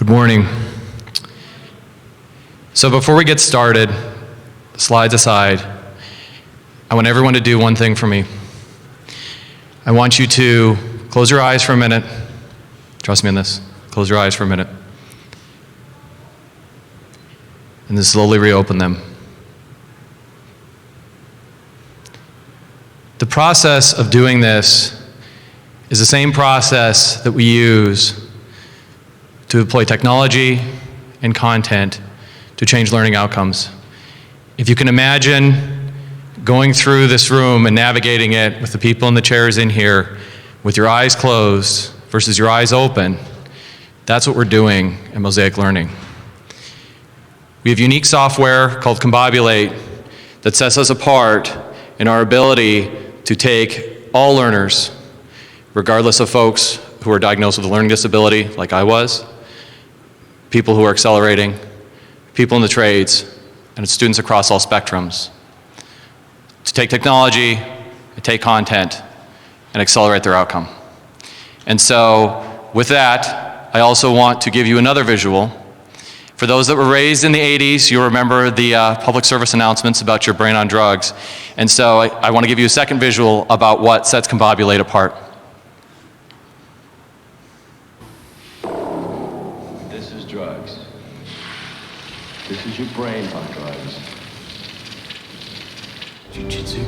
Good morning. So before we get started, slides aside, I want everyone to do one thing for me. I want you to close your eyes for a minute. Trust me on this. Close your eyes for a minute. And then slowly reopen them. The process of doing this is the same process that we use to deploy technology and content to change learning outcomes. If you can imagine going through this room and navigating it with the people in the chairs in here with your eyes closed versus your eyes open, that's what we're doing at Mosaic Learning. We have unique software called Combobulate that sets us apart in our ability to take all learners, regardless of folks who are diagnosed with a learning disability, like I was, people who are accelerating, people in the trades, and students across all spectrums, to take technology, and take content, and accelerate their outcome. And so, with that, I also want to give you another visual. For those that were raised in the 80s, you'll remember the public service announcements about your brain on drugs. And so I want to give you a second visual about what sets Combobulate apart. This is drugs. This is your brain on drugs. Jiu-jitsu.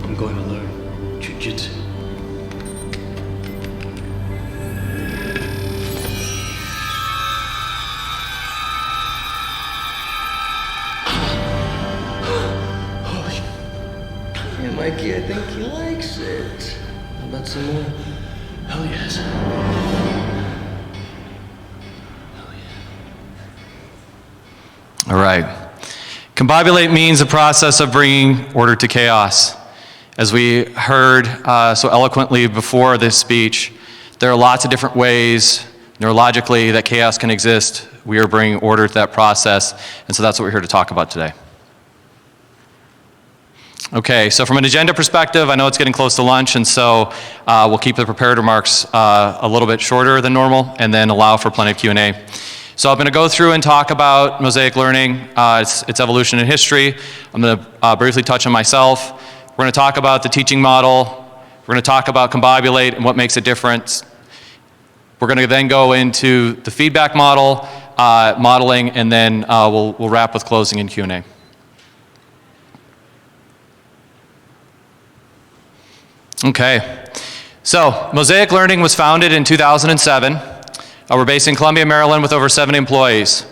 I'm going to learn jiu-jitsu. Yeah, Mikey, I think he likes it. How about some more? Hell yes. All right. Combobulate means the process of bringing order to chaos. As we heard so eloquently before this speech, there are lots of different ways neurologically that chaos can exist. We are bringing order to that process, and so that's what we're here to talk about today. Okay, so from an agenda perspective, I know it's getting close to lunch, and so we'll keep the prepared remarks a little bit shorter than normal, and then allow for plenty of Q&A. So I'm going to go through and talk about Mosaic Learning, its evolution and history. I'm going to briefly touch on myself. We're going to talk about the teaching model. We're going to talk about Combobulate and what makes a difference. We're going to then go into the feedback model, modeling, and then we'll wrap with closing and Q&A. Okay, so Mosaic Learning was founded in 2007. We're based in Columbia, Maryland with over 70 employees.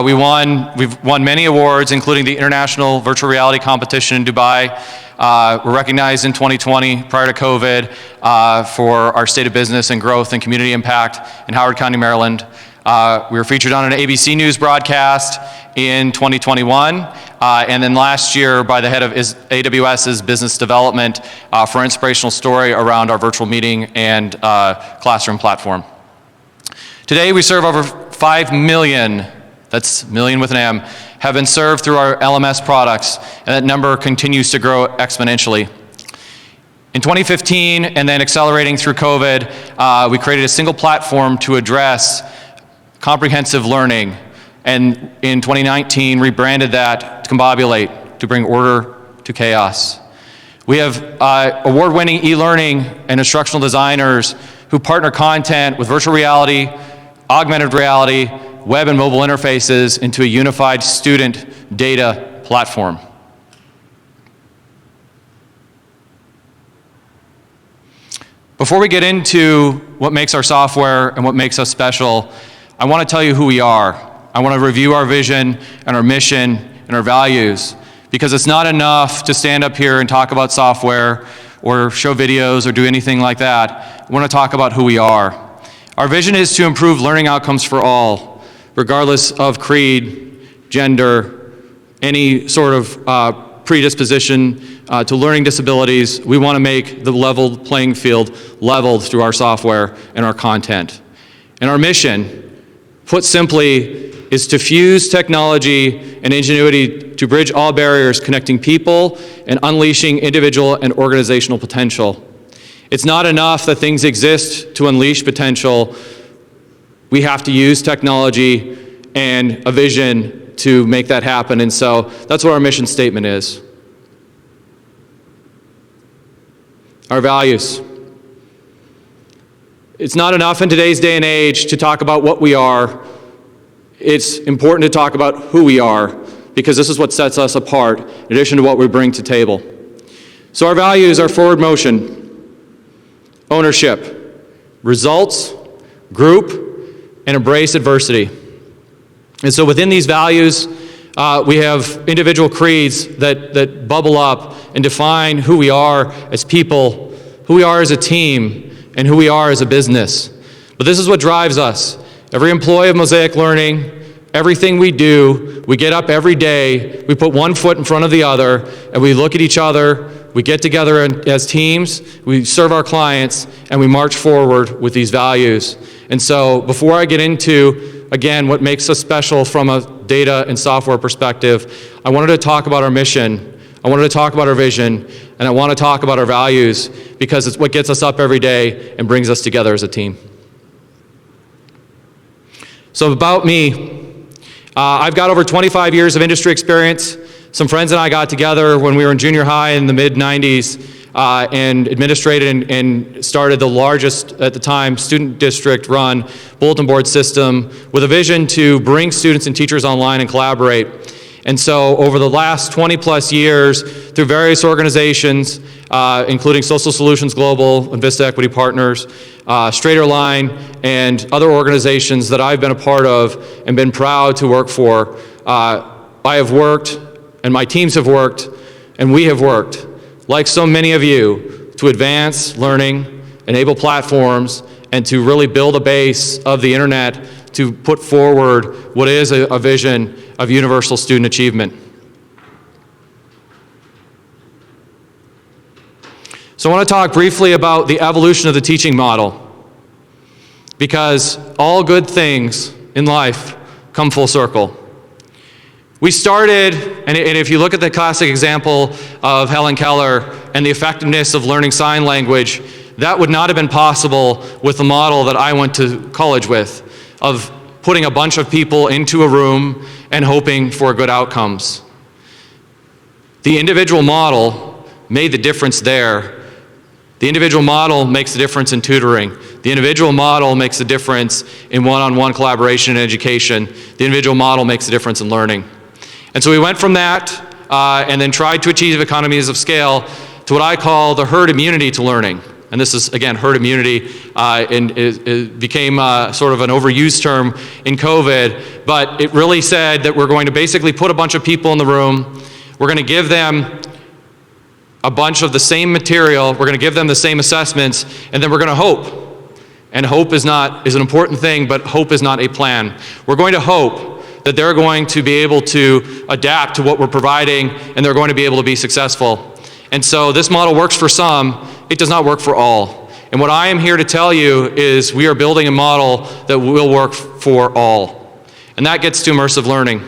We've won many awards, including the International Virtual Reality Competition in Dubai. We're recognized in 2020, prior to COVID, for our state of business and growth and community impact in Howard County, Maryland. We were featured on an ABC News broadcast in 2021, and then last year by the head of AWS's business development for an inspirational story around our virtual meeting and classroom platform. Today we serve over 5 million, that's million with an M, have been served through our LMS products, and that number continues to grow exponentially. In 2015, and then accelerating through COVID, we created a single platform to address comprehensive learning, and in 2019 rebranded that to Combobulate to bring order to chaos. We have award-winning e-learning and instructional designers who partner content with virtual reality, augmented reality, web and mobile interfaces into a unified student data platform. Before we get into what makes our software and what makes us special, I want to tell you who we are. I want to review our vision and our mission and our values, because it's not enough to stand up here and talk about software or show videos or do anything like that. I want to talk about who we are. Our vision is to improve learning outcomes for all, regardless of creed, gender, any sort of predisposition to learning disabilities. We want to make the leveled playing field leveled through our software and our content. And our mission, put simply, is to fuse technology and ingenuity to bridge all barriers connecting people and unleashing individual and organizational potential. It's not enough that things exist to unleash potential. we have to use technology and a vision to make that happen. And so that's what our mission statement is. Our values. It's not enough in today's day and age to talk about what we are. It's important to talk about who we are, because this is what sets us apart, in addition to what we bring to the table. So our values are forward motion, ownership, results, group, and embrace adversity. And so within these values, we have individual creeds that bubble up and define who we are as people, who we are as a team, and who we are as a business. But this is what drives us. Every employee of Mosaic Learning, everything we do, we get up every day, we put one foot in front of the other, and we look at each other, we get together as teams, we serve our clients, and we march forward with these values. And so before I get into, again, what makes us special from a data and software perspective, I wanted to talk about our mission, I wanted to talk about our vision, and I want to talk about our values, because it's what gets us up every day and brings us together as a team. So about me, I've got over 25 years of industry experience. Some friends and I got together when we were in junior high in the mid-90s and administrated and started the largest, at the time, student district-run bulletin board system with a vision to bring students and teachers online and collaborate. And so over the last 20-plus years, through various organizations, including Social Solutions Global and Vista Equity Partners, Straighter Line, and other organizations that I've been a part of and been proud to work for, I have worked, and my teams have worked, and we have worked, like so many of you, to advance learning, enable platforms, and to really build a base of the internet to put forward what is a vision of universal student achievement. So I want to talk briefly about the evolution of the teaching model, because all good things in life come full circle. We started, and if you look at the classic example of Helen Keller and the effectiveness of learning sign language, that would not have been possible with the model that I went to college with, of putting a bunch of people into a room and hoping for good outcomes. The individual model made the difference there. The individual model makes the difference in tutoring. The individual model makes the difference in one-on-one collaboration and education. The individual model makes the difference in learning. And so we went from that and then tried to achieve economies of scale to what I call the herd immunity to learning. And this is, again, herd immunity, and it became sort of an overused term in COVID, but it really said that we're going to basically put a bunch of people in the room, we're going to give them a bunch of the same material, we're going to give them the same assessments, and then we're going to hope. And hope is an important thing, but hope is not a plan. We're going to hope that they're going to be able to adapt to what we're providing, and they're going to be able to be successful. And so this model works for some, it does not work for all. And what I am here to tell you is we are building a model that will work for all. And that gets to immersive learning.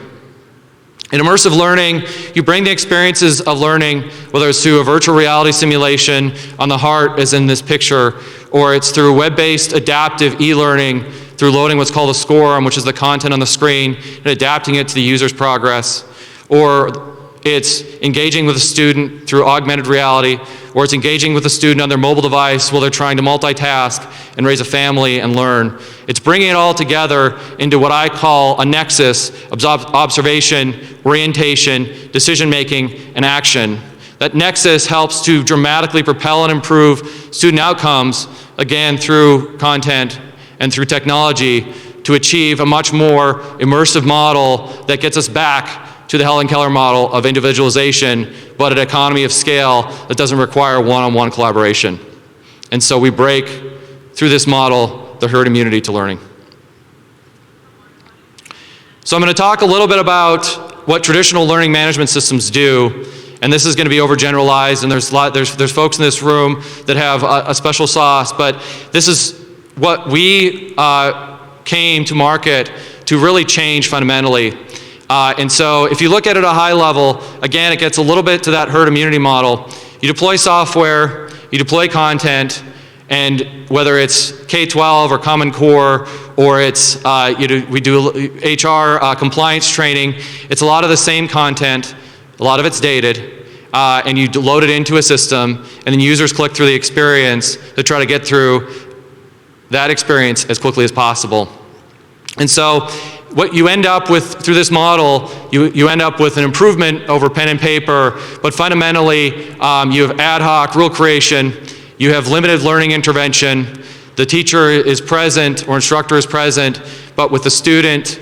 In immersive learning, you bring the experiences of learning, whether it's through a virtual reality simulation on the heart, as in this picture, or it's through web-based adaptive e-learning, through loading what's called a score, which is the content on the screen, and adapting it to the user's progress, or it's engaging with a student through augmented reality, or it's engaging with a student on their mobile device while they're trying to multitask and raise a family and learn. It's bringing it all together into what I call a nexus of observation, orientation, decision-making, and action. That nexus helps to dramatically propel and improve student outcomes, again, through content and through technology, to achieve a much more immersive model that gets us back to the Helen Keller model of individualization, but at economy of scale that doesn't require one-on-one collaboration. And so we break, through this model, the herd immunity to learning. So I'm going to talk a little bit about what traditional learning management systems do, and this is going to be overgeneralized, and there's folks in this room that have a special sauce, but this is what we came to market to really change fundamentally. And so if you look at it at a high level, again, it gets a little bit to that herd immunity model. You deploy software, you deploy content, And whether it's K-12 or Common Core, or it's, we do HR compliance training, it's a lot of the same content, a lot of it's dated, and you load it into a system, and then users click through the experience to try to get through that experience as quickly as possible. And so what you end up with through this model, you end up with an improvement over pen and paper, but fundamentally you have ad hoc rule creation, you have limited learning intervention, the teacher is present or instructor is present, but with the student,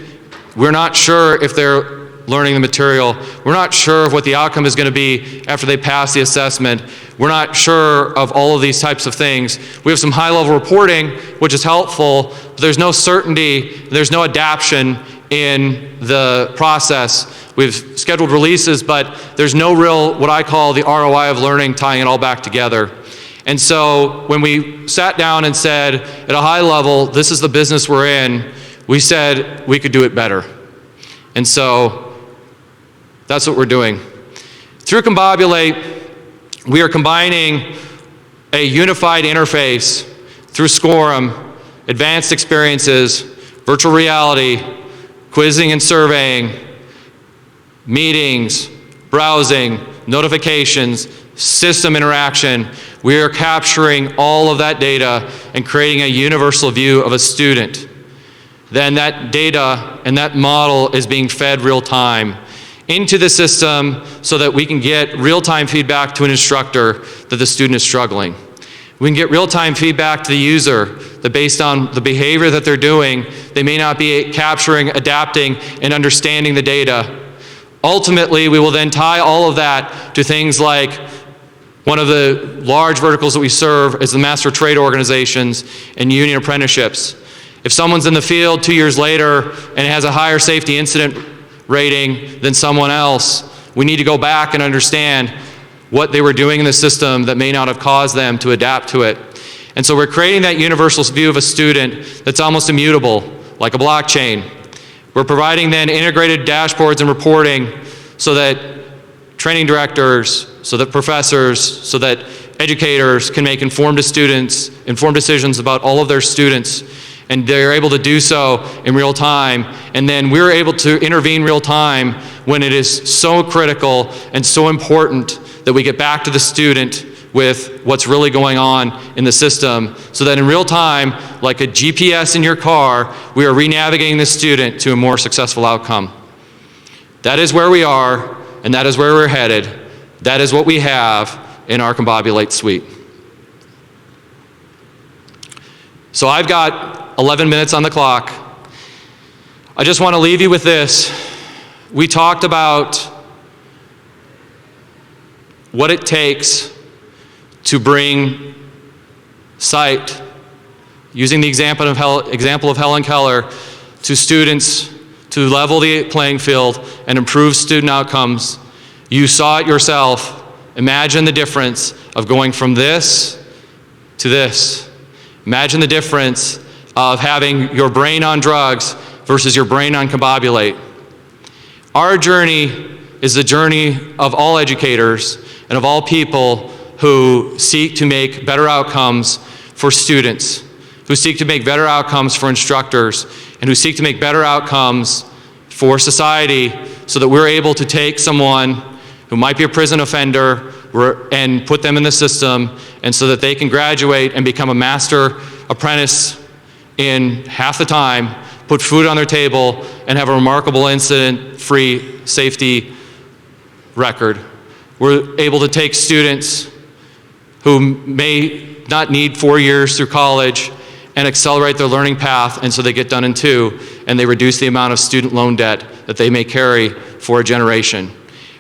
we're not sure if they're learning the material. We're not sure of what the outcome is going to be after they pass the assessment. We're not sure of all of these types of things. We have some high-level reporting, which is helpful, but there's no certainty, there's no adaption in the process. We've scheduled releases, but there's no real, what I call the ROI of learning, tying it all back together. And so when we sat down and said, at a high level, this is the business we're in, we said we could do it better. And so that's what we're doing. Through Combobulate, we are combining a unified interface through SCORM, advanced experiences, virtual reality, quizzing and surveying, meetings, browsing, notifications, system interaction. We are capturing all of that data and creating a universal view of a student. Then that data and that model is being fed real time into the system so that we can get real-time feedback to an instructor that the student is struggling. We can get real-time feedback to the user that based on the behavior that they're doing, they may not be capturing, adapting, and understanding the data. Ultimately, we will then tie all of that to things like one of the large verticals that we serve is the master trade organizations and union apprenticeships. If someone's in the field 2 years later and has a higher safety incident rating than someone else, we need to go back and understand what they were doing in the system that may not have caused them to adapt to it. And so we're creating that universal view of a student that's almost immutable, like a blockchain. We're providing then integrated dashboards and reporting so that training directors, so that professors, so that educators can make informed decisions about all of their students, and they're able to do so in real time. And then we're able to intervene real time when it is so critical and so important that we get back to the student with what's really going on in the system, so that in real time, like a GPS in your car, we are re-navigating the student to a more successful outcome. That is where we are, and that is where we're headed. That is what we have in our Combobulate suite. So I've got 11 minutes on the clock. I just want to leave you with this. We talked about what it takes to bring sight, using the example of Helen Keller, to students to level the playing field and improve student outcomes. You saw it yourself. Imagine the difference of going from this to this. Imagine the difference of having your brain on drugs versus your brain on Combobulate. Our journey is the journey of all educators and of all people who seek to make better outcomes for students, who seek to make better outcomes for instructors, and who seek to make better outcomes for society so that we're able to take someone who might be a prison offender and put them in the system, and so that they can graduate and become a master apprentice in half the time, put food on their table, and have a remarkable incident-free safety record. We're able to take students who may not need 4 years through college and accelerate their learning path, and so they get done in 2, and they reduce the amount of student loan debt that they may carry for a generation.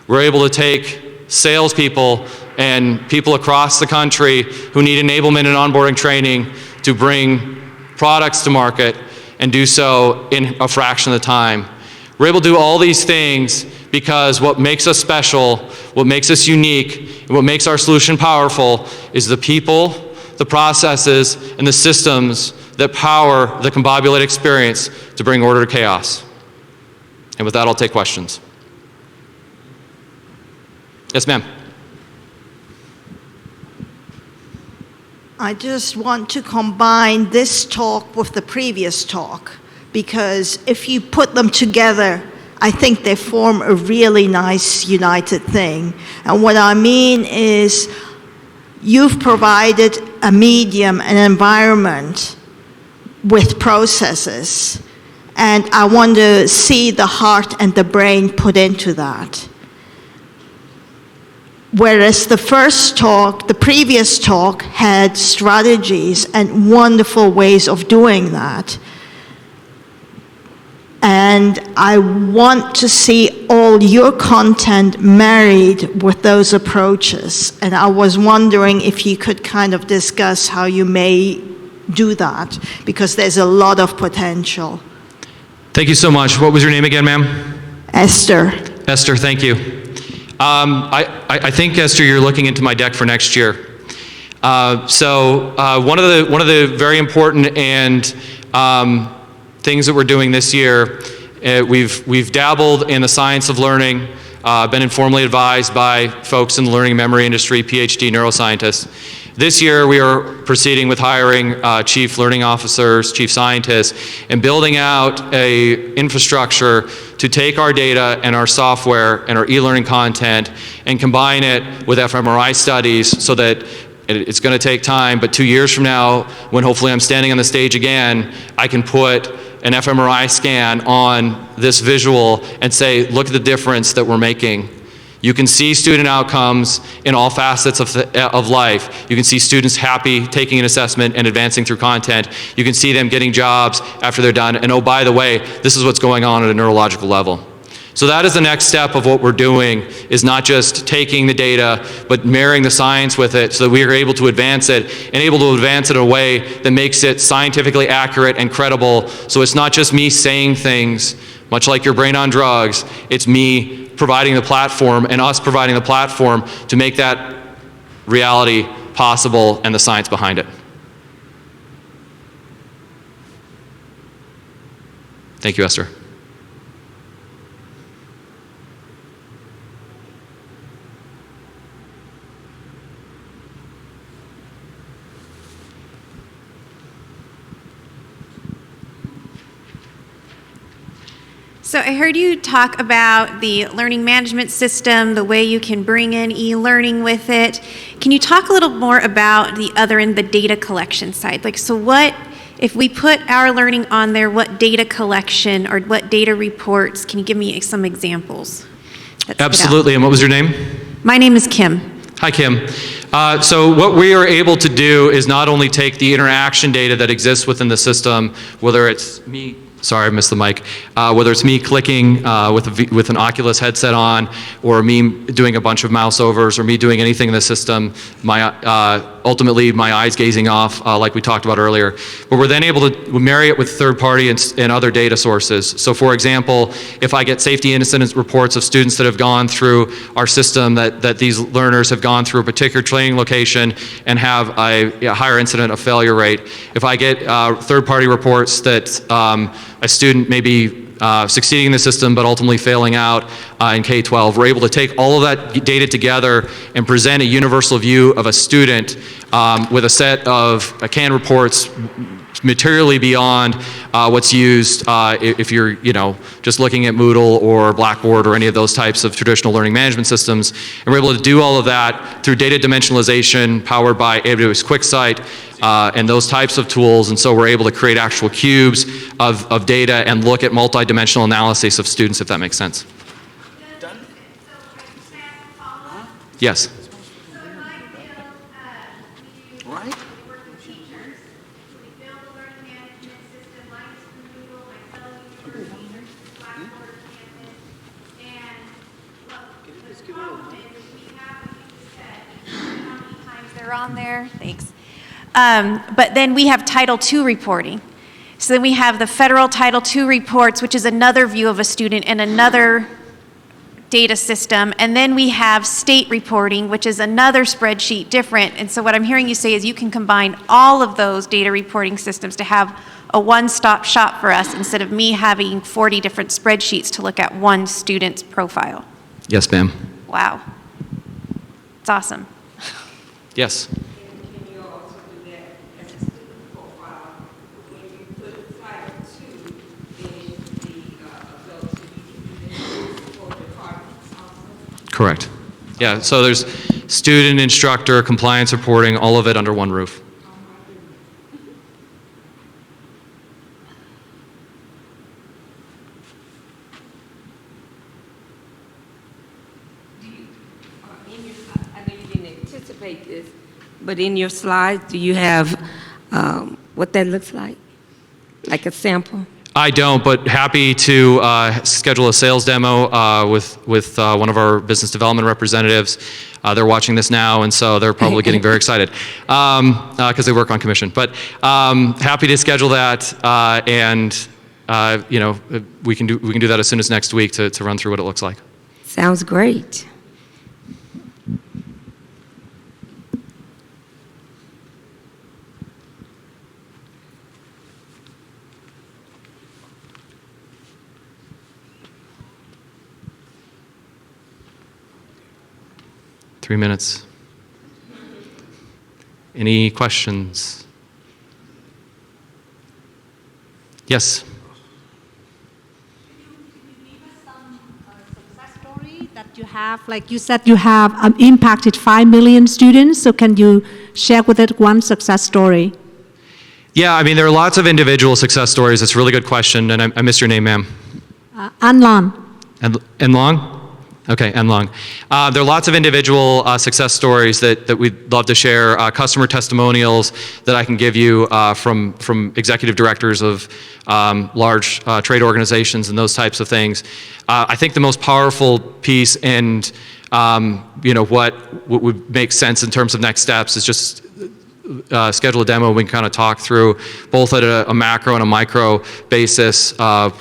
We're able to take salespeople and people across the country who need enablement and onboarding training to bring products to market and do so in a fraction of the time. We're able to do all these things because what makes us special, what makes us unique, and what makes our solution powerful is the people, the processes, and the systems that power the Combobulate experience to bring order to chaos. And with that, I'll take questions. Yes, ma'am. I just want to combine this talk with the previous talk, because if you put them together, I think they form a really nice united thing. And what I mean is, you've provided a medium, an environment with processes, and I want to see the heart and the brain put into that. Whereas the previous talk had strategies and wonderful ways of doing that. And I want to see all your content married with those approaches. And I was wondering if you could kind of discuss how you may do that, because there's a lot of potential. Thank you so much. What was your name again, ma'am? Esther. Esther, thank you. I think, Esther, you're looking into my deck for next year. So one of the very important and things that we're doing this year, we've dabbled in the science of learning, been informally advised by folks in the learning memory industry, PhD neuroscientists. This year we are proceeding with hiring chief learning officers, chief scientists, and building out a infrastructure to take our data and our software and our e-learning content and combine it with fMRI studies, so that it's going to take time, but 2 years from now, when hopefully I'm standing on the stage again, I can put an fMRI scan on this visual and say, look at the difference that we're making. You can see student outcomes in all facets of life. You can see students happy taking an assessment and advancing through content. You can see them getting jobs after they're done. And oh, by the way, this is what's going on at a neurological level. So that is the next step of what we're doing, is not just taking the data, but marrying the science with it so that we are able to advance it, and able to advance it in a way that makes it scientifically accurate and credible. So it's not just me saying things, much like your brain on drugs, it's me providing the platform and us providing the platform to make that reality possible and the science behind it. Thank you, Esther. So I heard you talk about the learning management system, the way you can bring in e-learning with it. Can you talk a little more about the other end, the data collection side? Like, so what, if we put our learning on there, what data collection or what data reports, can you give me some examples? Absolutely, and what was your name? My name is Kim. Hi, Kim. So what we are able to do is not only take the interaction data that exists within the system, whether it's me, sorry, I missed the mic. Whether it's me clicking with an Oculus headset on, or me doing a bunch of mouse overs, or me doing anything in the system, ultimately my eyes gazing off, like we talked about earlier. But we're then able to marry it with third-party and other data sources. So for example, if I get safety incident reports of students that have gone through our system, that these learners have gone through a particular training location and have a higher incident of failure rate. If I get third-party reports that a student may be succeeding in the system but ultimately failing out in K-12. We're able to take all of that data together and present a universal view of a student with a set of canned reports materially beyond what's used if you're just looking at Moodle or Blackboard or any of those types of traditional learning management systems. And we're able to do all of that through data dimensionalization powered by AWS QuickSight and those types of tools. And so we're able to create actual cubes of data and look at multi-dimensional analysis of students, if that makes sense. Done? So, Yes. On there, thanks. But then we have Title II reporting. So then we have the federal Title II reports, which is another view of a student and another data system. And then we have state reporting, which is another spreadsheet different. And so what I'm hearing you say is you can combine all of those data reporting systems to have a one-stop shop for us instead of me having 40 different spreadsheets to look at one student's profile. Yes, ma'am. Wow. It's awesome. Yes. Can you also do Correct. Yeah, so there's student, instructor, compliance reporting, all of it under one roof. I know you didn't anticipate this, but in your slides, do you have what that looks like? Like a sample? I don't, but happy to schedule a sales demo with one of our business development representatives. They're watching this now, and so they're probably getting very excited because they work on commission. But happy to schedule that, and you know, we can do that as soon as next week to run through what it looks like. Sounds great. Three minutes. Any questions? Yes. That you have, like you said, you have impacted 5 million students. So can you share with it one success story? Yeah, I mean, there are lots of individual success stories. That's a really good question, and I missed your name, ma'am. Anlon. And Long? Okay, and Long. There are lots of individual success stories that we'd love to share, customer testimonials that I can give you from executive directors of large trade organizations and those types of things. I think the most powerful piece and you know, what would make sense in terms of next steps is just schedule a demo. We can kind of talk through both at a macro and a micro basis,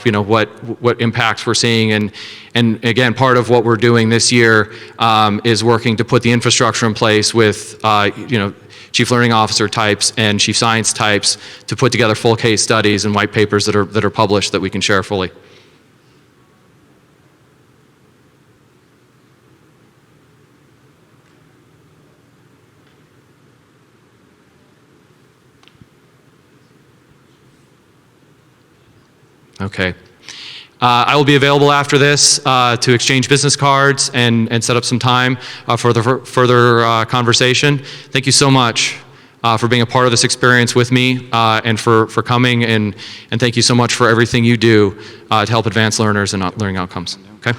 you know, what impacts we're seeing, and again, part of what we're doing this year is working to put the infrastructure in place with you know, chief learning officer types and chief science types to put together full case studies and white papers that are published that we can share fully. Okay. I will be available after this to exchange business cards and set up some time for the further conversation. Thank you so much for being a part of this experience with me and for coming, and thank you so much for everything you do to help advance learners and learning outcomes. Okay?